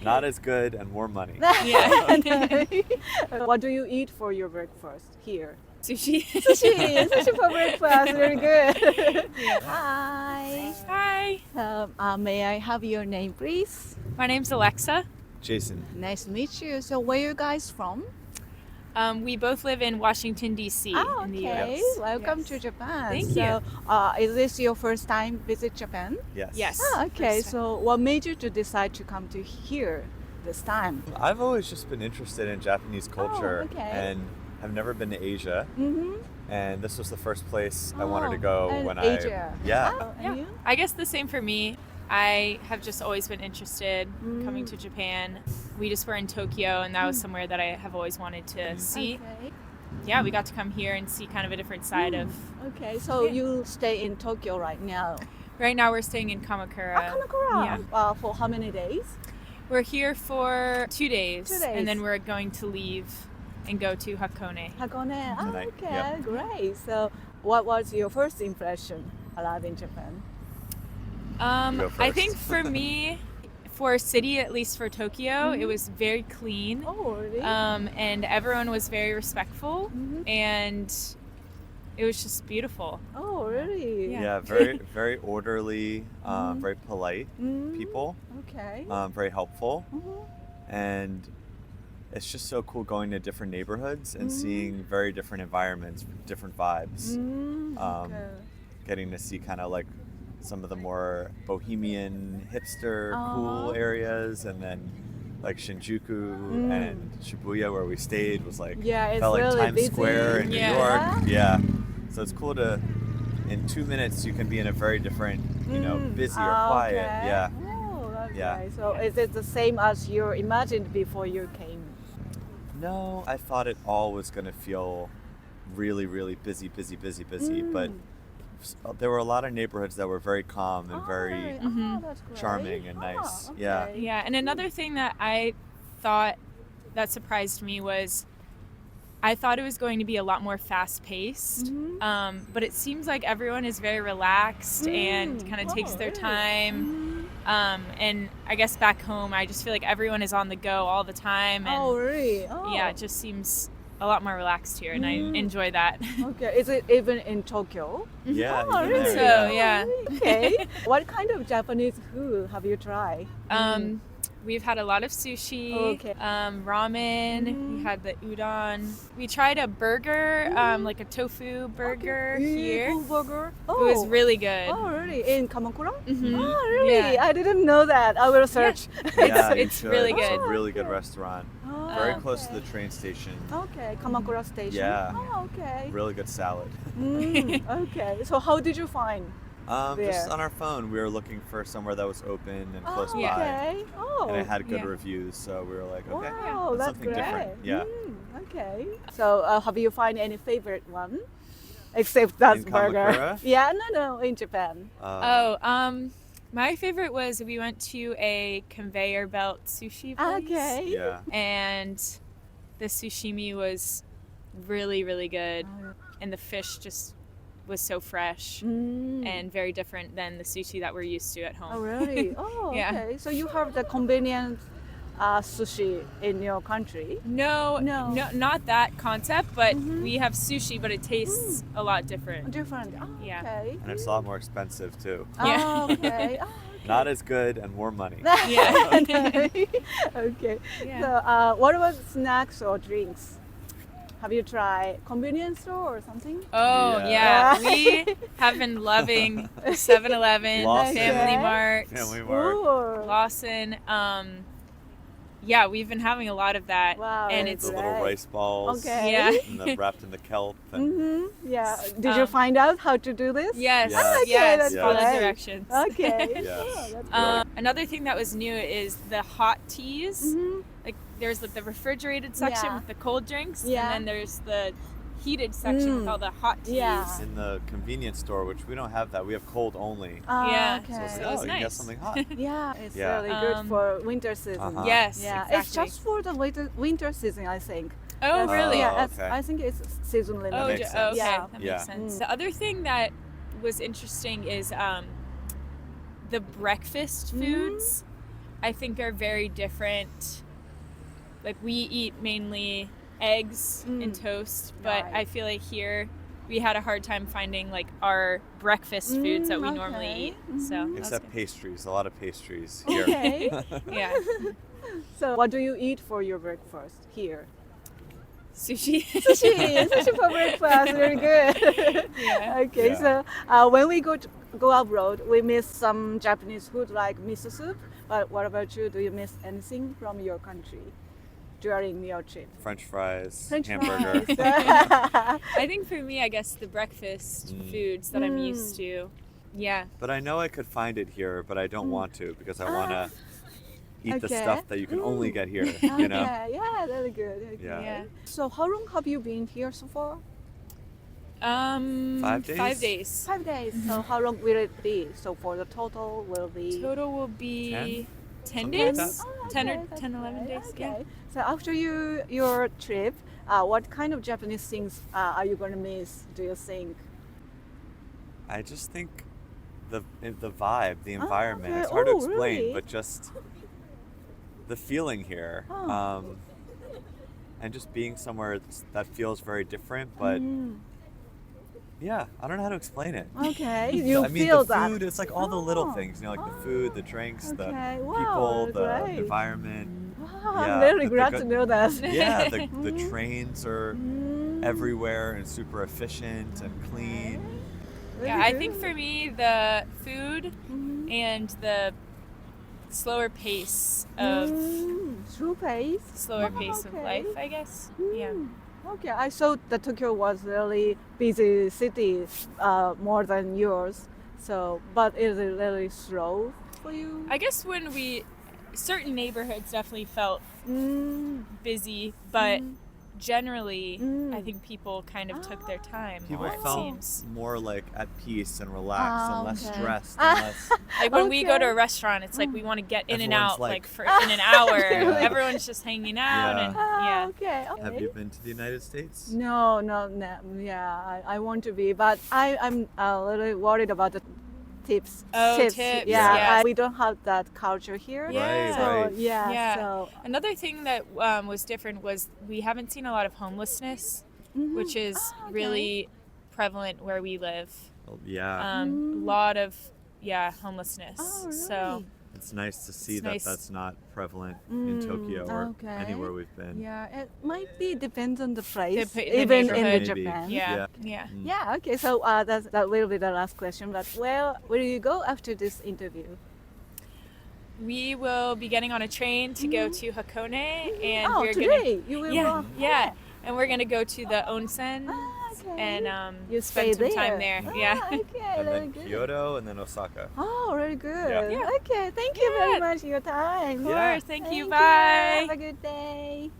Not as good and more money. Yeah. What do you eat for your breakfast here? Sushi. Sushi for breakfast. Very good. Hi. Hi. May I have your name, please? My name's Alexa. Jason. Nice to meet you. So, where are you guys from? We both live in Washington, D.C. in the Okay. U.S. Welcome Yes. to Japan. Thank so, is this your first time visit Japan? Yes. Yes. Okay. First time. So, what made you to decide to come to here this time? I've always just been interested in Japanese culture okay. and have never been to Asia. Mm-hmm. And this was the first place I wanted to go and when Asia. Yeah. Oh, and Yeah. you? I guess the same for me. I have just always been interested coming to Japan. We just were in Tokyo, and that was somewhere that I have always wanted to see. Okay. Yeah, we got to come here and see kind of a different side of. Okay. So Yeah. you stay in Tokyo right now. Right now, we're staying in Kamakura. Kamakura. Yeah. For how many days? We're here for 2 days, 2 days. and then we're going to leave and go to Hakone. Hakone. Tonight. Okay. Yep. Great. So, what was your first impression arriving in Japan? Go I first. think for me, for a city, at least for Tokyo, it was very clean. Oh, really? And everyone was very respectful, and it was just beautiful. Oh, really? Yeah, very, very orderly, very polite people, Okay. very helpful. Mhm. And it's just so cool going to different neighborhoods and seeing very different environments, different vibes. Okay. Getting to see kind of like some of the more bohemian, hipster, Uh-huh. cool areas, and then like Shinjuku and Shibuya, where we stayed, was like Yeah, it's felt like really Times busy. Square in New Yeah. York. Yeah, so it's cool to. In 2 minutes, you can be in a very different, busy or quiet. Okay. Yeah. Oh, that's Yeah. nice. So, is it the same as you imagined before you came? No, I thought it all was going to feel really, really busy, but there were a lot of neighborhoods that were very calm and very Right. Oh, that's great. charming and nice. Okay. Yeah. Yeah, and another thing that I thought that surprised me was I thought it was going to be a lot more fast-paced, but it seems like everyone is very relaxed and kind of takes their really? time. And I guess back home, I just feel like everyone is on the go all the time, and Oh, really? Oh. yeah, it just seems a lot more relaxed here, and I enjoy that. Okay. Is it even in Tokyo? Yeah. Oh, even really? there, So, yeah. yeah. Okay. What kind of Japanese food have you tried? We've had a lot of sushi, Okay. ramen. We had the udon. We tried a burger, like a tofu burger here. Full burger? It was really good. Oh, really? In Kamakura? Mhm. Oh, really? Yeah. I didn't know that. I will search. Yeah, you it's should. really It's good. a really good Okay. restaurant. Oh, Very okay. close to the train station. Okay, Kamakura Station. Yeah. Oh, okay. Really good salad. Okay. So how did you find? Just There. on our phone, we were looking for somewhere that was open and close Oh, by. okay. Oh. And it had good Yeah. reviews, so we were like, okay, Wow, that's something great. different. Yeah. Okay. So have you find any favorite one? Except that In burger. Kamakura? Yeah, no, in Japan. My favorite was we went to a conveyor belt sushi place. Okay. Yeah. And the sushimi was really, really good. And the fish just was so fresh and very different than the sushi that we're used to at home. Oh, really? Oh, Yeah. okay. So you have the convenient sushi in your country? No, not that concept, but we have sushi, but it tastes a lot different. Different. Oh, Yeah. okay. And it's a lot more expensive too. Yeah. Oh, okay. Oh, Not as good and more money. Yeah. Okay. Yeah. So, what about snacks or drinks? Have you tried convenience store or something? Oh, Yeah. yeah. We have been loving 7-Eleven, Lawson. Family Mart, Family Mart. Ooh. Lawson. Yeah, we've been having a lot of that. Wow, And The it's that's little Right. rice balls. Okay. Yeah. And then wrapped in the kelp. And Yeah. Did you find out how to do this? Yes, Yes. Okay, yes, that's follow great. directions. Okay. Yes. Oh, that's great. Another thing that was new is the hot teas. Like there's like the refrigerated section Yeah. with the cold drinks, Yeah. and then there's the heated section with all the hot teas. Yeah. in the convenience store, which we don't have that. We have cold only. Yeah. Okay. So it's like, It was you can get nice. something hot. Yeah, it's Yeah. really good Um, for winter season. Uh-huh. Yes, Yeah, exactly. it's just for the winter season, I think. Oh, That's- really? Yeah, Oh, that's- okay. I think it's season limit. Oh, makes okay. sense. Yeah. That Yeah. makes sense. The other thing that was interesting is the breakfast foods. I think are very different. Like we eat mainly eggs and toast, but Right. I feel like here we had a hard time finding like our breakfast foods that we normally okay. eat. So that's Except good. pastries, a lot of pastries here. Okay. Yeah, So what do you eat for your breakfast here? sushi. Sushi for breakfast. Very good. Yeah. Okay, Yeah. so when we go abroad, we miss some Japanese food like miso soup. But what about you? Do you miss anything from your country during your trip? French fries, French hamburger. fries. I think for me, I guess the breakfast foods that I'm used to. Yeah. But I know I could find it here, but I don't want to because I want to eat the Okay. stuff that you can only get here, you know? Okay, yeah, that's good. Okay. Yeah. Yeah. So how long have you been here so far? 5 days? 5 days. 5 days. So how long will it be? So for the total will be Total will be 10 Something like days. that. Oh, 10 or that's 10, 11 good. days. Yeah. Okay. So after your trip, what kind of Japanese things are you gonna miss? Do you think? I just think the vibe, the environment. okay. It's hard to Oh, explain, really? but just the feeling here, Oh. and just being somewhere that feels very different. But yeah, I don't know how to explain it. Okay, you I mean, feel the that. food. It's like all the little Oh. things, you know, like the food, the drinks, the Okay. Wow, people, the great. environment. Wow, Yeah, I'm very the glad good- to know that. Yeah, the trains are everywhere and super efficient and clean. Very Yeah, I good. think for me, the food and the slower pace of Slow pace. slower pace of okay. life, I guess. Yeah. Okay, I thought that Tokyo was really busy city, more than yours. So, but is it really slow for you? I guess when certain neighborhoods definitely felt busy, but generally, I think people kind of took their time. People more, it felt seems. more like at peace and relaxed and less okay. stressed and less. Like when we go to a Okay. restaurant, it's like we want to get in and Everyone's out like- for in an hour. Yeah. Everyone's just hanging out Yeah. and yeah. Okay. Okay. Have you been to the United States? No. Yeah, I want to be, but I'm a little worried about the tips. Oh, tips, Yeah, yes. we don't have that culture here. Yeah. So Right. yeah. Yeah. So Another thing that was different was we haven't seen a lot of homelessness, which is okay. really prevalent where we live. Well, yeah, A lot of homelessness. Oh, really? So it's nice to see it's that nice. that's not prevalent in Tokyo or okay. anywhere we've been. yeah, it might be depends on the place, the even in neighborhood. Japan. yeah, Yeah. yeah. Yeah. Okay. So that will be the last question. But where will you go after this interview? We will be getting on a train to go to Hakone, and Oh, we're today you will gonna go. yeah, and we're gonna go to the onsen Okay. and You stay spend some time there. Yeah. Okay. And Very then good. Kyoto and then Osaka. Oh, very good. Yeah. Okay. Thank you very Yeah. much for your time. Of course. Thank you. Have Bye. a good day.